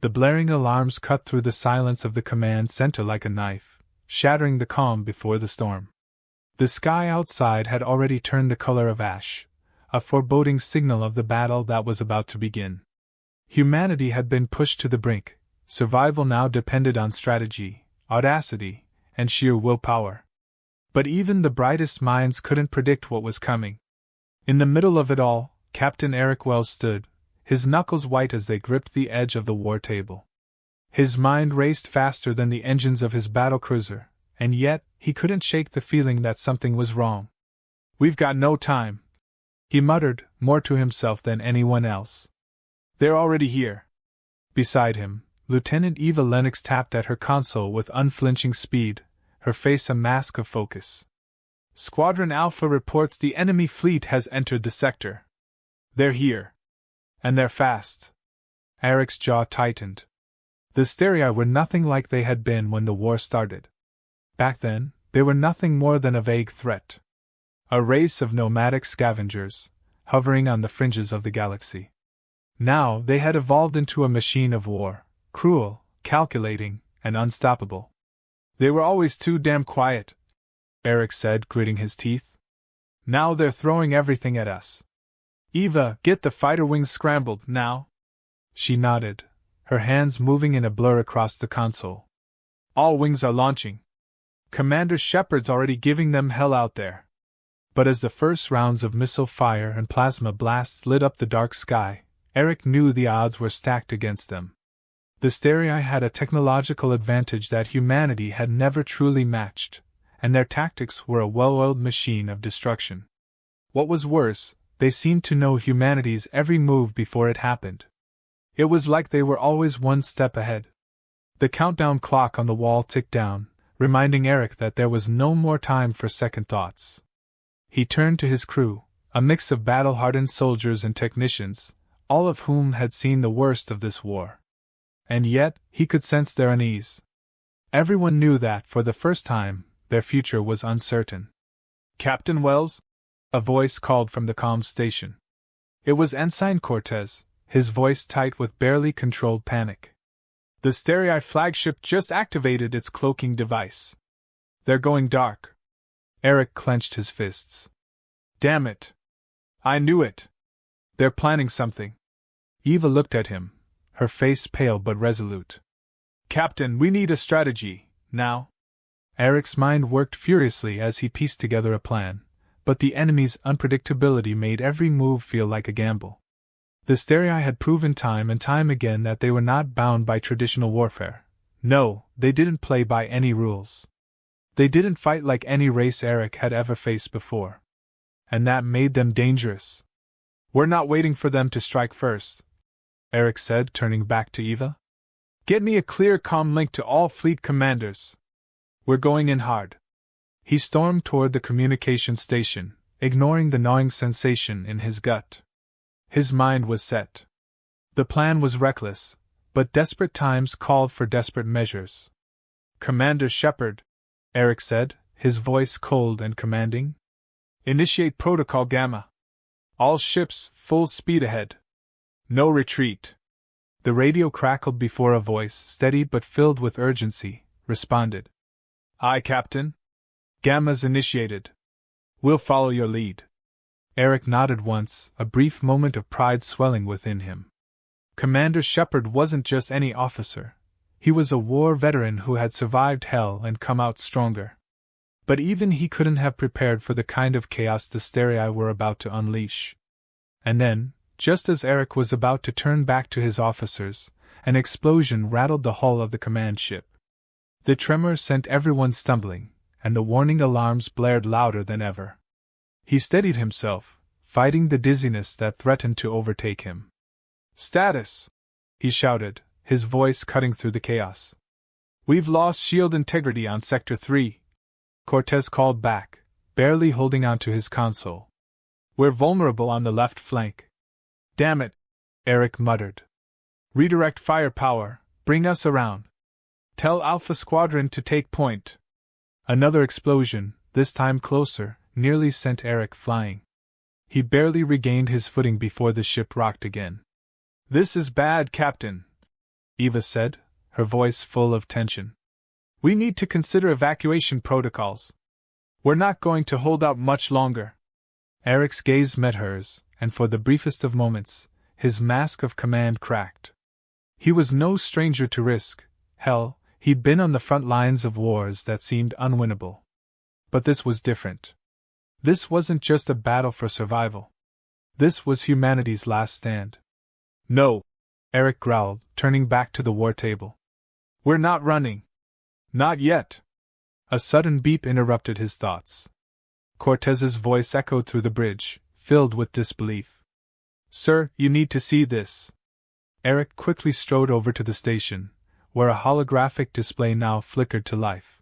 The blaring alarms cut through the silence of the command center like a knife, shattering the calm before the storm. The sky outside had already turned the color of ash, a foreboding signal of the battle that was about to begin. Humanity had been pushed to the brink. Survival now depended on strategy, audacity, and sheer willpower. But even the brightest minds couldn't predict what was coming. In the middle of it all, Captain Eric Wells stood, his knuckles white as they gripped the edge of the war table. His mind raced faster than the engines of his battlecruiser, and yet he couldn't shake the feeling that something was wrong. "We've got no time," he muttered, more to himself than anyone else. "They're already here." Beside him, Lieutenant Eva Lennox tapped at her console with unflinching speed, her face a mask of focus. "Squadron Alpha reports the enemy fleet has entered the sector. They're here. And they're fast." Eric's jaw tightened. The Sterii were nothing like they had been when the war started. Back then, they were nothing more than a vague threat. A race of nomadic scavengers, hovering on the fringes of the galaxy. Now they had evolved into a machine of war, cruel, calculating, and unstoppable. "They were always too damn quiet," Eric said, gritting his teeth. "Now they're throwing everything at us. Eva, get the fighter wings scrambled, now." She nodded, her hands moving in a blur across the console. "All wings are launching. Commander Shepard's already giving them hell out there." But as the first rounds of missile fire and plasma blasts lit up the dark sky, Eric knew the odds were stacked against them. The Sterii had a technological advantage that humanity had never truly matched, and their tactics were a well-oiled machine of destruction. What was worse, they seemed to know humanity's every move before it happened. It was like they were always one step ahead. The countdown clock on the wall ticked down, reminding Eric that there was no more time for second thoughts. He turned to his crew, a mix of battle-hardened soldiers and technicians, all of whom had seen the worst of this war. And yet, he could sense their unease. Everyone knew that, for the first time, their future was uncertain. "Captain Wells?" a voice called from the comm station. It was Ensign Cortez, his voice tight with barely controlled panic. "The Sterii flagship just activated its cloaking device. They're going dark." Eric clenched his fists. "Damn it! I knew it! They're planning something." Eva looked at him, her face pale but resolute. "Captain, we need a strategy, now." Eric's mind worked furiously as he pieced together a plan, but the enemy's unpredictability made every move feel like a gamble. The Sterii had proven time and time again that they were not bound by traditional warfare. No, they didn't play by any rules. They didn't fight like any race Eric had ever faced before. And that made them dangerous. "We're not waiting for them to strike first," Eric said, turning back to Eva. "Get me a clear comm link to all fleet commanders. We're going in hard." He stormed toward the communication station, ignoring the gnawing sensation in his gut. His mind was set. The plan was reckless, but desperate times called for desperate measures. "Commander Shepard," Eric said, his voice cold and commanding. "Initiate Protocol Gamma. All ships, full speed ahead. No retreat." The radio crackled before a voice, steady but filled with urgency, responded. "Aye, Captain. Gamma's initiated. We'll follow your lead." Eric nodded once, a brief moment of pride swelling within him. Commander Shepard wasn't just any officer. He was a war veteran who had survived hell and come out stronger. But even he couldn't have prepared for the kind of chaos the Sterii were about to unleash. And then, just as Eric was about to turn back to his officers, an explosion rattled the hull of the command ship. The tremor sent everyone stumbling, and the warning alarms blared louder than ever. He steadied himself, fighting the dizziness that threatened to overtake him. "Status!" he shouted, his voice cutting through the chaos. "We've lost shield integrity on Sector 3. Cortez called back, barely holding onto his console. "We're vulnerable on the left flank." "Damn it," Eric muttered. "Redirect firepower, bring us around. Tell Alpha Squadron to take point." Another explosion, this time closer, nearly sent Eric flying. He barely regained his footing before the ship rocked again. "This is bad, Captain," Eva said, her voice full of tension. We need to consider evacuation protocols. We're not going to hold out much longer. Eric's gaze met hers, and for the briefest of moments, his mask of command cracked. He was no stranger to risk. Hell, he'd been on the front lines of wars that seemed unwinnable. But this was different. This wasn't just a battle for survival. This was humanity's last stand. No, Eric growled, turning back to the war table. We're not running. Not yet. A sudden beep interrupted his thoughts. Cortez's voice echoed through the bridge, filled with disbelief. Sir, you need to see this. Eric quickly strode over to the station, where a holographic display now flickered to life.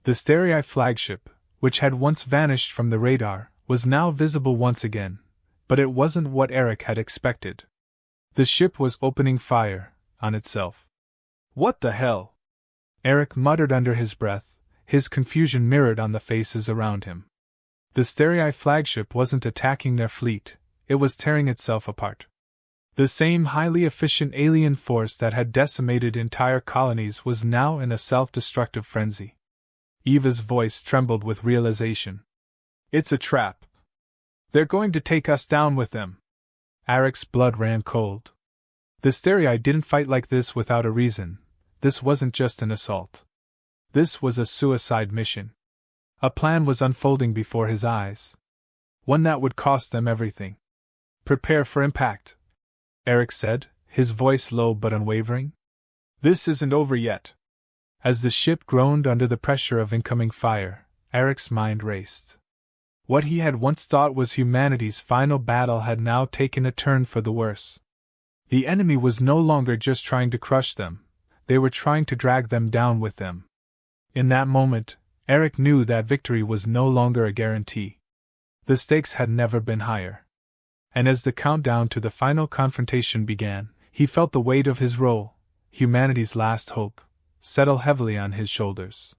The Sci-Fi flagship, which had once vanished from the radar, was now visible once again, but it wasn't what Eric had expected. The ship was opening fire on itself. What the hell? Eric muttered under his breath, his confusion mirrored on the faces around him. The Sci-Fi flagship wasn't attacking their fleet, it was tearing itself apart. The same highly efficient alien force that had decimated entire colonies was now in a self-destructive frenzy. Eva's voice trembled with realization. It's a trap. They're going to take us down with them. Eric's blood ran cold. The Sci-Fi didn't fight like this without a reason. This wasn't just an assault. This was a suicide mission. A plan was unfolding before his eyes. One that would cost them everything. Prepare for impact, Eric said, his voice low but unwavering. This isn't over yet. As the ship groaned under the pressure of incoming fire, Eric's mind raced. What he had once thought was humanity's final battle had now taken a turn for the worse. The enemy was no longer just trying to crush them, they were trying to drag them down with them. In that moment, Eric knew that victory was no longer a guarantee. The stakes had never been higher. And as the countdown to the final confrontation began, he felt the weight of his role, humanity's last hope, settle heavily on his shoulders.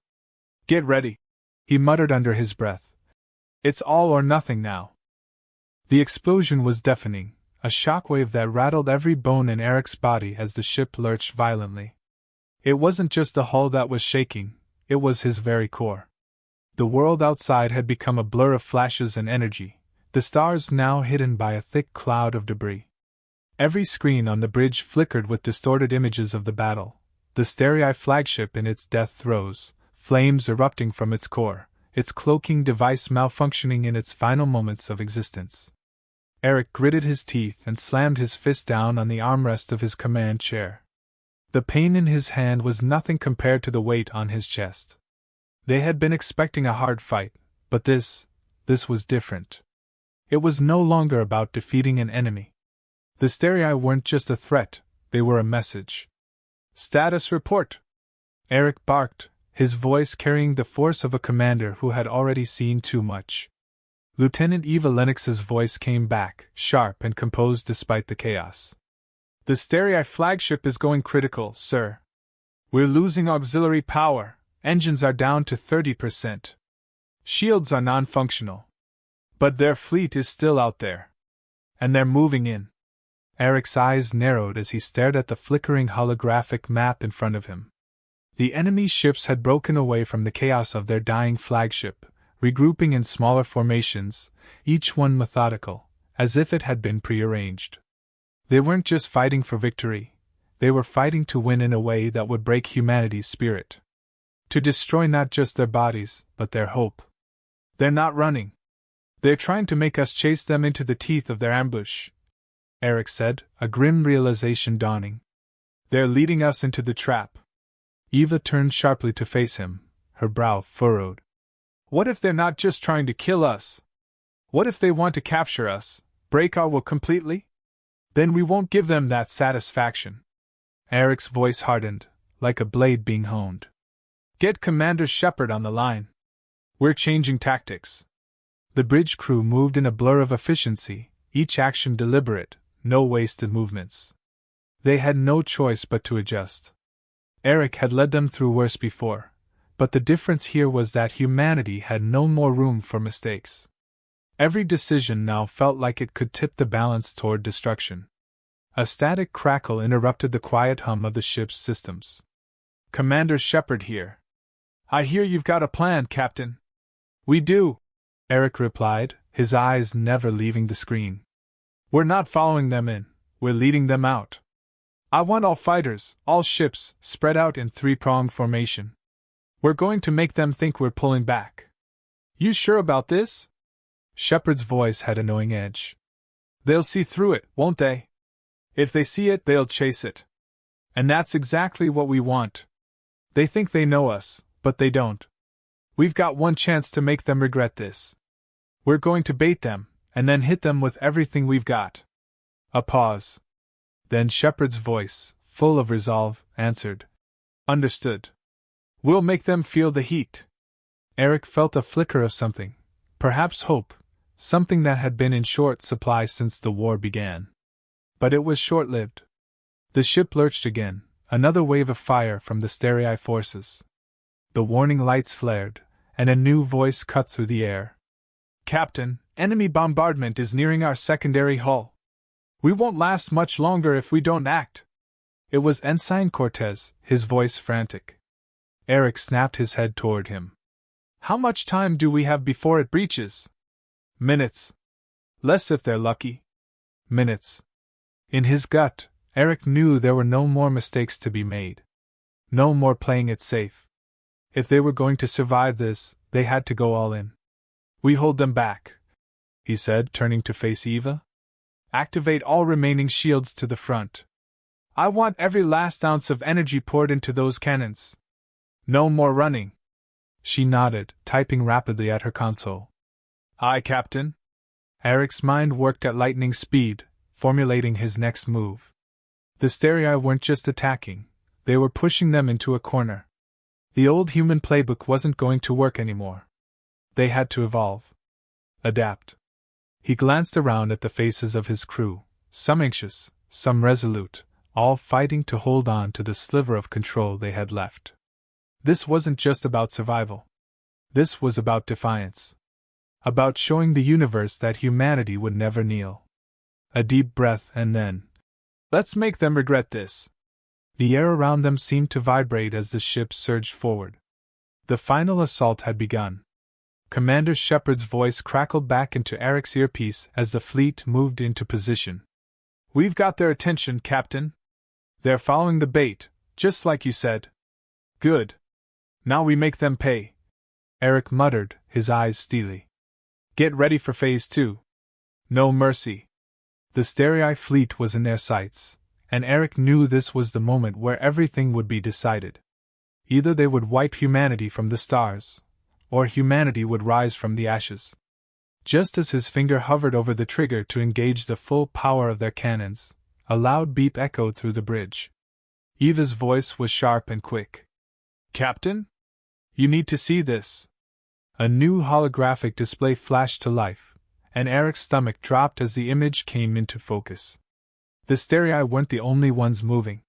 Get ready, he muttered under his breath. It's all or nothing now. The explosion was deafening, a shockwave that rattled every bone in Eric's body as the ship lurched violently. It wasn't just the hull that was shaking, it was his very core. The world outside had become a blur of flashes and energy, the stars now hidden by a thick cloud of debris. Every screen on the bridge flickered with distorted images of the battle, the Sci-Fi flagship in its death throes, flames erupting from its core, its cloaking device malfunctioning in its final moments of existence. Eric gritted his teeth and slammed his fist down on the armrest of his command chair. The pain in his hand was nothing compared to the weight on his chest. They had been expecting a hard fight, but this was different. It was no longer about defeating an enemy. The Sci-Fi weren't just a threat, they were a message. Status report! Eric barked, his voice carrying the force of a commander who had already seen too much. Lieutenant Eva Lennox's voice came back, sharp and composed despite the chaos. The Sci-Fi flagship is going critical, sir. We're losing auxiliary power, engines are down to 30%. Shields are non-functional. But their fleet is still out there. And they're moving in. Eric's eyes narrowed as he stared at the flickering holographic map in front of him. The enemy ships had broken away from the chaos of their dying flagship, regrouping in smaller formations, each one methodical, as if it had been prearranged. They weren't just fighting for victory, they were fighting to win in a way that would break humanity's spirit. To destroy not just their bodies, but their hope. They're not running. They're trying to make us chase them into the teeth of their ambush, Eric said, a grim realization dawning. They're leading us into the trap. Eva turned sharply to face him, her brow furrowed. What if they're not just trying to kill us? What if they want to capture us, break our will completely? Then we won't give them that satisfaction. Eric's voice hardened, like a blade being honed. Get Commander Shepard on the line. We're changing tactics. The bridge crew moved in a blur of efficiency, each action deliberate, no wasted movements. They had no choice but to adjust. Eric had led them through worse before, but the difference here was that humanity had no more room for mistakes. Every decision now felt like it could tip the balance toward destruction. A static crackle interrupted the quiet hum of the ship's systems. Commander Shepard here. I hear you've got a plan, Captain. We do, Eric replied, his eyes never leaving the screen. We're not following them in, we're leading them out. I want all fighters, all ships, spread out in three-pronged formation. We're going to make them think we're pulling back. You sure about this? Shepard's voice had a knowing edge. They'll see through it, won't they? If they see it, they'll chase it. And that's exactly what we want. They think they know us, but they don't. We've got one chance to make them regret this. We're going to bait them, and then hit them with everything we've got. A pause. Then Shepard's voice, full of resolve, answered. Understood. We'll make them feel the heat. Eric felt a flicker of something, perhaps hope, something that had been in short supply since the war began. But it was short-lived. The ship lurched again, another wave of fire from the Sterii forces. The warning lights flared, and a new voice cut through the air. Captain, enemy bombardment is nearing our secondary hull. We won't last much longer if we don't act. It was Ensign Cortez, his voice frantic. Eric snapped his head toward him. How much time do we have before it breaches? Minutes. Less if they're lucky. Minutes. In his gut, Eric knew there were no more mistakes to be made. No more playing it safe. If they were going to survive this, they had to go all in. We hold them back, he said, turning to face Eva. Activate all remaining shields to the front. I want every last ounce of energy poured into those cannons. No more running. She nodded, typing rapidly at her console. Aye, Captain. Eric's mind worked at lightning speed, formulating his next move. The Sterii weren't just attacking, they were pushing them into a corner. The old human playbook wasn't going to work anymore. They had to evolve. Adapt. He glanced around at the faces of his crew, some anxious, some resolute, all fighting to hold on to the sliver of control they had left. This wasn't just about survival. This was about defiance. About showing the universe that humanity would never kneel. A deep breath and then, let's make them regret this. The air around them seemed to vibrate as the ship surged forward. The final assault had begun. Commander Shepard's voice crackled back into Eric's earpiece as the fleet moved into position. We've got their attention, Captain. They're following the bait, just like you said. Good. Now we make them pay. Eric muttered, his eyes steely. Get ready for Phase 2. No mercy. The Sterii fleet was in their sights, and Eric knew this was the moment where everything would be decided. Either they would wipe humanity from the stars, or humanity would rise from the ashes. Just as his finger hovered over the trigger to engage the full power of their cannons, a loud beep echoed through the bridge. Eva's voice was sharp and quick. Captain? You need to see this. A new holographic display flashed to life, and Eric's stomach dropped as the image came into focus. The Sterii weren't the only ones moving.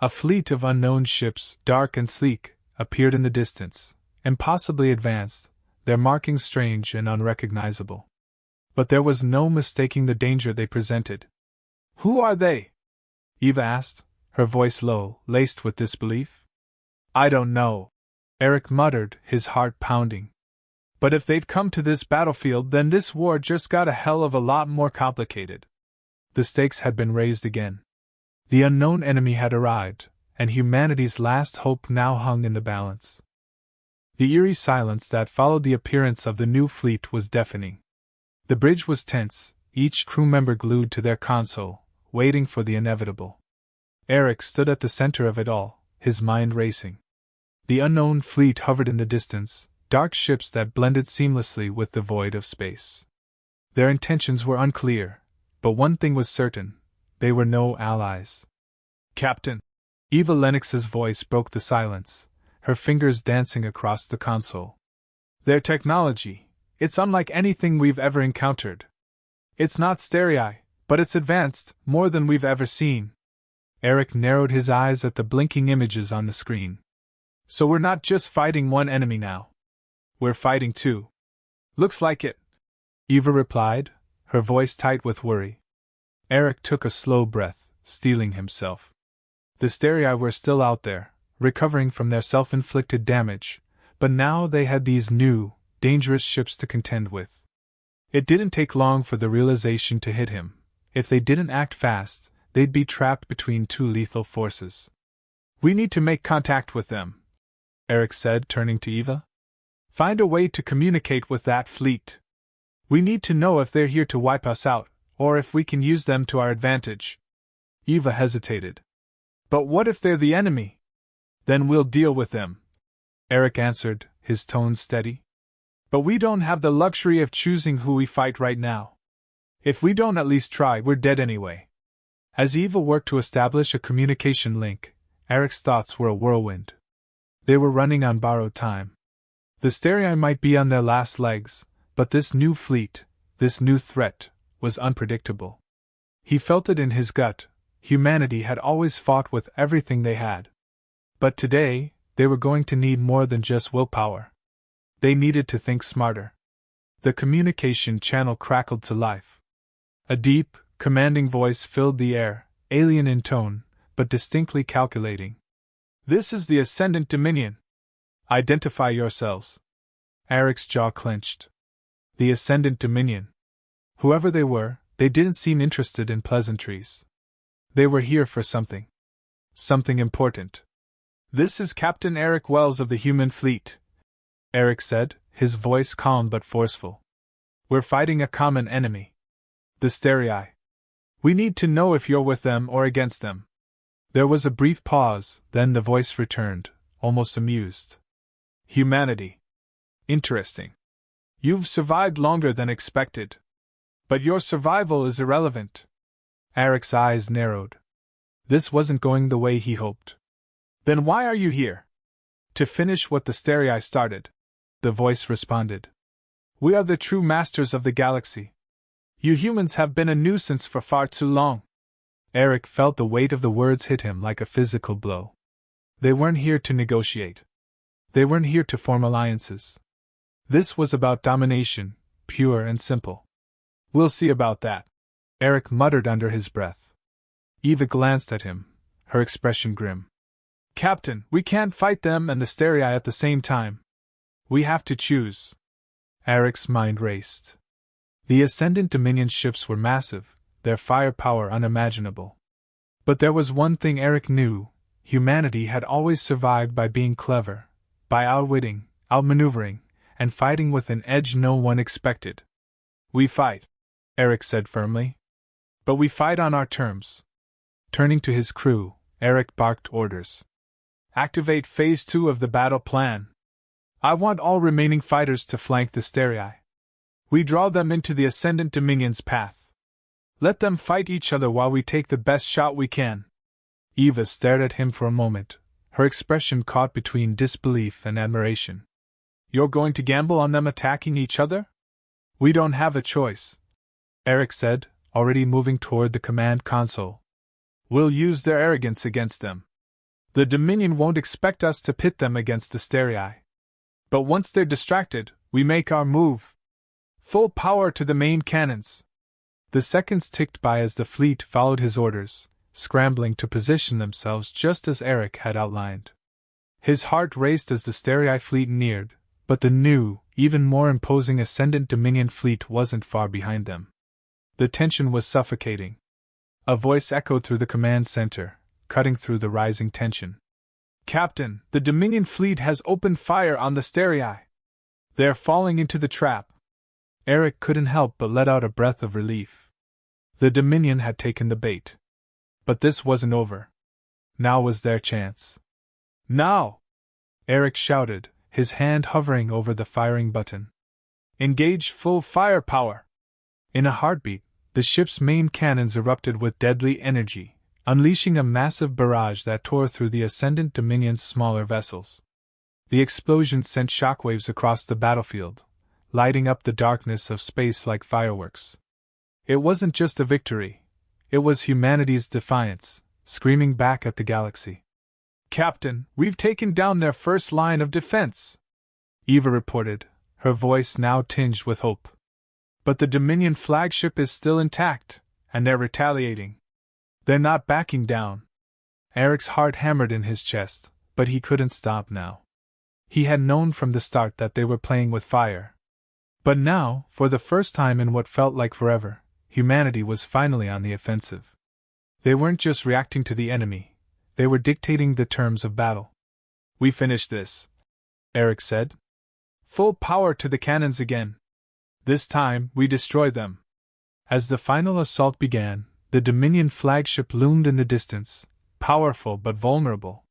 A fleet of unknown ships, dark and sleek, appeared in the distance, impossibly advanced, their markings strange and unrecognizable. But there was no mistaking the danger they presented. Who are they? Eva asked, her voice low, laced with disbelief. I don't know, Eric muttered, his heart pounding. But if they've come to this battlefield, then this war just got a hell of a lot more complicated. The stakes had been raised again. The unknown enemy had arrived, and humanity's last hope now hung in the balance. The eerie silence that followed the appearance of the new fleet was deafening. The bridge was tense, each crew member glued to their console, waiting for the inevitable. Eric stood at the center of it all, his mind racing. The unknown fleet hovered in the distance, dark ships that blended seamlessly with the void of space. Their intentions were unclear, but one thing was certain: they were no allies. Captain! Eva Lennox's voice broke the silence, her fingers dancing across the console. Their technology, it's unlike anything we've ever encountered. It's not Sterii, but it's advanced, more than we've ever seen. Eric narrowed his eyes at the blinking images on the screen. So we're not just fighting one enemy now. We're fighting two. Looks like it, Eva replied, her voice tight with worry. Eric took a slow breath, steeling himself. The Sterii were still out there, recovering from their self-inflicted damage, but now they had these new, dangerous ships to contend with. It didn't take long for the realization to hit him. If they didn't act fast, they'd be trapped between two lethal forces. "We need to make contact with them," Eric said, turning to Eva. "Find a way to communicate with that fleet. We need to know if they're here to wipe us out, or if we can use them to our advantage." Eva hesitated. "But what if they're the enemy?" "Then we'll deal with them," Eric answered, his tone steady. "But we don't have the luxury of choosing who we fight right now. If we don't at least try, we're dead anyway." As Eva worked to establish a communication link, Eric's thoughts were a whirlwind. They were running on borrowed time. The Sterii might be on their last legs, but this new fleet, this new threat, was unpredictable. He felt it in his gut. Humanity had always fought with everything they had. But today, they were going to need more than just willpower. They needed to think smarter. The communication channel crackled to life. A deep, commanding voice filled the air, alien in tone, but distinctly calculating. "This is the Ascendant Dominion. Identify yourselves." Eric's jaw clenched. The Ascendant Dominion. Whoever they were, they didn't seem interested in pleasantries. They were here for something. Something important. "This is Captain Eric Wells of the Human Fleet," Eric said, his voice calm but forceful. "We're fighting a common enemy. The Sterii. We need to know if you're with them or against them." There was a brief pause, then the voice returned, almost amused. "Humanity. Interesting. You've survived longer than expected. But your survival is irrelevant." Eric's eyes narrowed. This wasn't going the way he hoped. "Then why are you here?" "To finish what the Sterii started," the voice responded. "We are the true masters of the galaxy. You humans have been a nuisance for far too long." Eric felt the weight of the words hit him like a physical blow. They weren't here to negotiate. They weren't here to form alliances. This was about domination, pure and simple. "We'll see about that," Eric muttered under his breath. Eva glanced at him, her expression grim. "Captain, we can't fight them and the Sterii at the same time. We have to choose." Eric's mind raced. The Ascendant Dominion ships were massive, their firepower unimaginable. But there was one thing Eric knew: humanity had always survived by being clever, by outwitting, outmaneuvering, and fighting with an edge no one expected. "We fight," Eric said firmly. "But we fight on our terms." Turning to his crew, Eric barked orders. "Activate Phase 2 of the battle plan. I want all remaining fighters to flank the Sterii. We draw them into the Ascendant Dominion's path. Let them fight each other while we take the best shot we can." Eva stared at him for a moment, her expression caught between disbelief and admiration. "You're going to gamble on them attacking each other?" "We don't have a choice," Eric said, already moving toward the command console. "We'll use their arrogance against them. The Dominion won't expect us to pit them against the Sterii. But once they're distracted, we make our move. Full power to the main cannons." The seconds ticked by as the fleet followed his orders, scrambling to position themselves just as Eric had outlined. His heart raced as the Sterii fleet neared, but the new, even more imposing Ascendant Dominion fleet wasn't far behind them. The tension was suffocating. A voice echoed through the command center, cutting through the rising tension. "Captain, the Dominion fleet has opened fire on the Sterii. They're falling into the trap." Eric couldn't help but let out a breath of relief. The Dominion had taken the bait. But this wasn't over. Now was their chance. "Now!" Eric shouted, his hand hovering over the firing button. "Engage full firepower!" In a heartbeat, the ship's main cannons erupted with deadly energy, unleashing a massive barrage that tore through the Ascendant Dominion's smaller vessels. The explosions sent shockwaves across the battlefield, lighting up the darkness of space like fireworks. It wasn't just a victory. It was humanity's defiance, screaming back at the galaxy. "Captain, we've taken down their first line of defense," Eva reported, her voice now tinged with hope. "But the Dominion flagship is still intact, and they're retaliating." They're not backing down. Eric's heart hammered in his chest, but he couldn't stop now. He had known from the start that they were playing with fire. But now, for the first time in what felt like forever, humanity was finally on the offensive. They weren't just reacting to the enemy, they were dictating the terms of battle. "We finished this," Eric said. "Full power to the cannons again. This time, we destroy them." As the final assault began, the Dominion flagship loomed in the distance, powerful but vulnerable.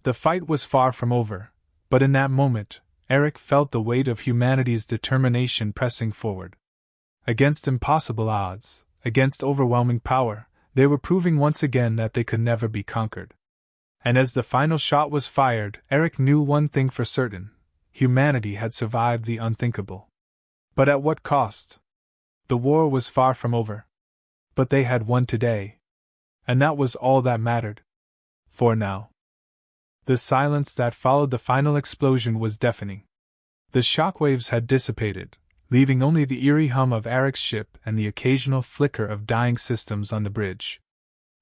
The fight was far from over, but in that moment, Eric felt the weight of humanity's determination pressing forward. Against impossible odds, against overwhelming power, they were proving once again that they could never be conquered. And as the final shot was fired, Eric knew one thing for certain: humanity had survived the unthinkable. But at what cost? The war was far from over. But they had won today. And that was all that mattered. For now. The silence that followed the final explosion was deafening. The shockwaves had dissipated, leaving only the eerie hum of Eric's ship and the occasional flicker of dying systems on the bridge.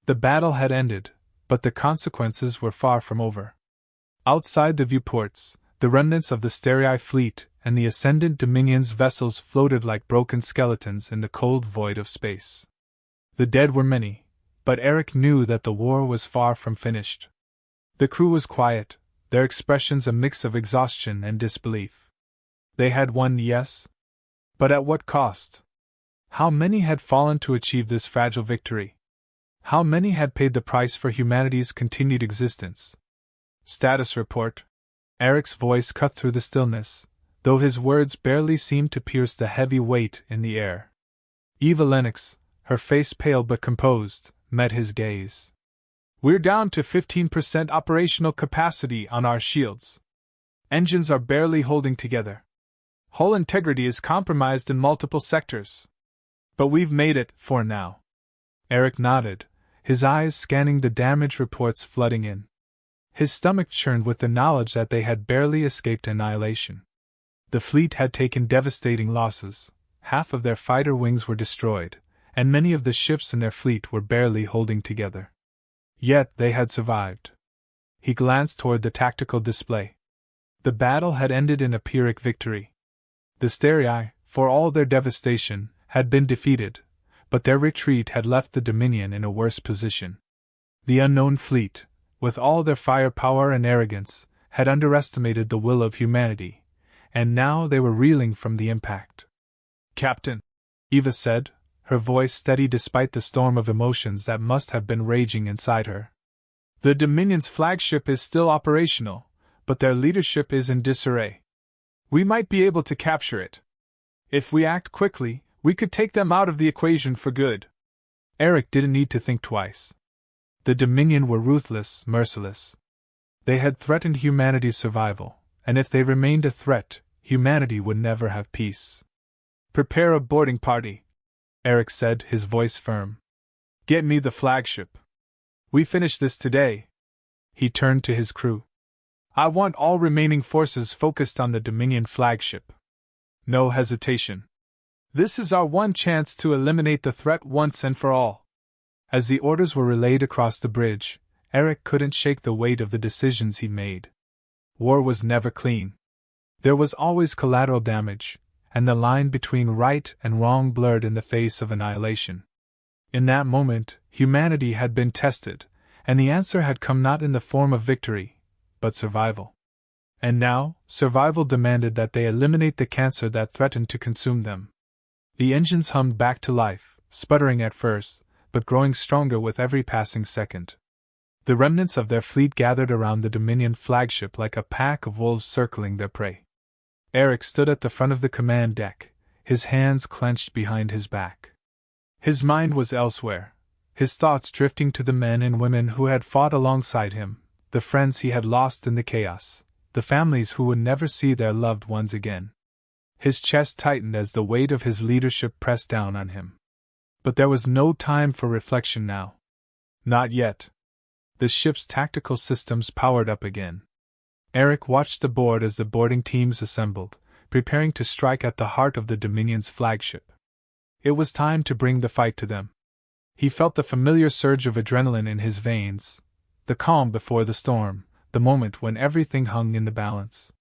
The battle had ended, but the consequences were far from over. Outside the viewports, the remnants of the Sterii fleet and the Ascendant Dominion's vessels floated like broken skeletons in the cold void of space. The dead were many, but Eric knew that the war was far from finished. The crew was quiet, their expressions a mix of exhaustion and disbelief. They had won, yes? But at what cost? How many had fallen to achieve this fragile victory? How many had paid the price for humanity's continued existence? Status report. Eric's voice cut through the stillness, though his words barely seemed to pierce the heavy weight in the air. Eva Lennox, her face pale but composed, met his gaze. "We're down to 15% operational capacity on our shields. Engines are barely holding together. Hull integrity is compromised in multiple sectors. But we've made it, for now." Eric nodded, his eyes scanning the damage reports flooding in. His stomach churned with the knowledge that they had barely escaped annihilation. The fleet had taken devastating losses, half of their fighter wings were destroyed, and many of the ships in their fleet were barely holding together. Yet they had survived. He glanced toward the tactical display. The battle had ended in a Pyrrhic victory. The Sterii, for all their devastation, had been defeated, but their retreat had left the Dominion in a worse position. The unknown fleet, with all their firepower and arrogance, had underestimated the will of humanity, and now they were reeling from the impact. "Captain," Eva said, her voice steady despite the storm of emotions that must have been raging inside her. "The Dominion's flagship is still operational, but their leadership is in disarray. We might be able to capture it. If we act quickly, we could take them out of the equation for good." Eric didn't need to think twice. The Dominion were ruthless, merciless. They had threatened humanity's survival, and if they remained a threat, humanity would never have peace. "Prepare a boarding party," Eric said, his voice firm. "Get me the flagship. We finish this today." He turned to his crew. "I want all remaining forces focused on the Dominion flagship. No hesitation. This is our one chance to eliminate the threat once and for all." As the orders were relayed across the bridge, Eric couldn't shake the weight of the decisions he made. War was never clean. There was always collateral damage, and the line between right and wrong blurred in the face of annihilation. In that moment, humanity had been tested, and the answer had come not in the form of victory, but survival. And now, survival demanded that they eliminate the cancer that threatened to consume them. The engines hummed back to life, sputtering at first, but growing stronger with every passing second. The remnants of their fleet gathered around the Dominion flagship like a pack of wolves circling their prey. Eric stood at the front of the command deck, his hands clenched behind his back. His mind was elsewhere, his thoughts drifting to the men and women who had fought alongside him, the friends he had lost in the chaos, the families who would never see their loved ones again. His chest tightened as the weight of his leadership pressed down on him. But there was no time for reflection now. Not yet. The ship's tactical systems powered up again. Eric watched the board as the boarding teams assembled, preparing to strike at the heart of the Dominion's flagship. It was time to bring the fight to them. He felt the familiar surge of adrenaline in his veins, the calm before the storm, the moment when everything hung in the balance.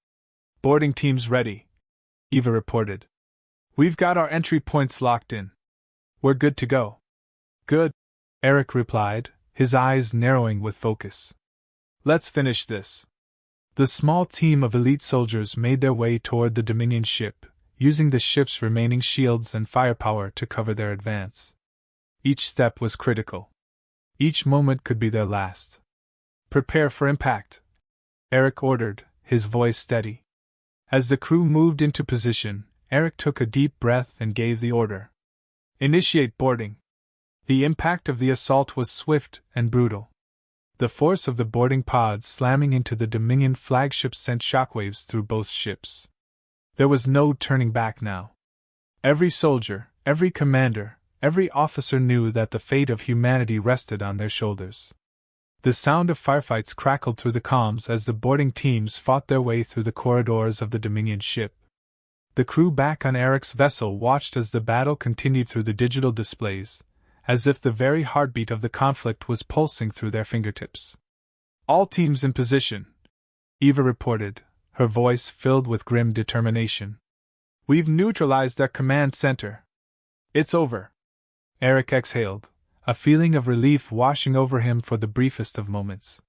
"Boarding teams ready," Eva reported. "We've got our entry points locked in. We're good to go." "Good," Eric replied, his eyes narrowing with focus. "Let's finish this." The small team of elite soldiers made their way toward the Dominion ship, using the ship's remaining shields and firepower to cover their advance. Each step was critical. Each moment could be their last. "Prepare for impact," Eric ordered, his voice steady. As the crew moved into position, Eric took a deep breath and gave the order. "Initiate boarding." The impact of the assault was swift and brutal. The force of the boarding pods slamming into the Dominion flagship sent shockwaves through both ships. There was no turning back now. Every soldier, every commander, every officer knew that the fate of humanity rested on their shoulders. The sound of firefights crackled through the comms as the boarding teams fought their way through the corridors of the Dominion ship. The crew back on Eric's vessel watched as the battle continued through the digital displays, as if the very heartbeat of the conflict was pulsing through their fingertips. "All teams in position," Eva reported, her voice filled with grim determination. "We've neutralized their command center. It's over." Eric exhaled, a feeling of relief washing over him for the briefest of moments.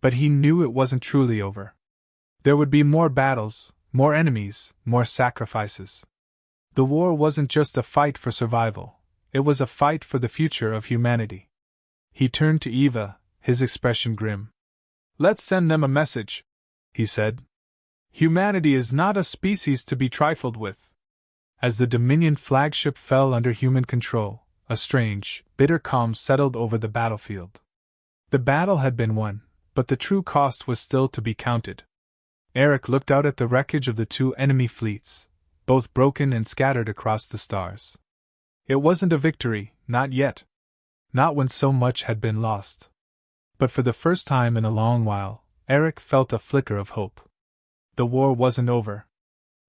But he knew it wasn't truly over. There would be more battles, more enemies, more sacrifices. The war wasn't just a fight for survival, it was a fight for the future of humanity. He turned to Eva, his expression grim. "Let's send them a message," he said. "Humanity is not a species to be trifled with." As the Dominion flagship fell under human control, a strange, bitter calm settled over the battlefield. The battle had been won, but the true cost was still to be counted. Eric looked out at the wreckage of the two enemy fleets, both broken and scattered across the stars. It wasn't a victory, not yet. Not when so much had been lost. But for the first time in a long while, Eric felt a flicker of hope. The war wasn't over.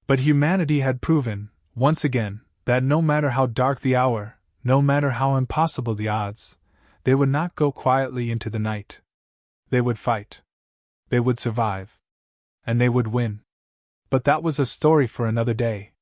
But humanity had proven, once again, that no matter how dark the hour, no matter how impossible the odds, they would not go quietly into the night. They would fight. They would survive. And they would win. But that was a story for another day.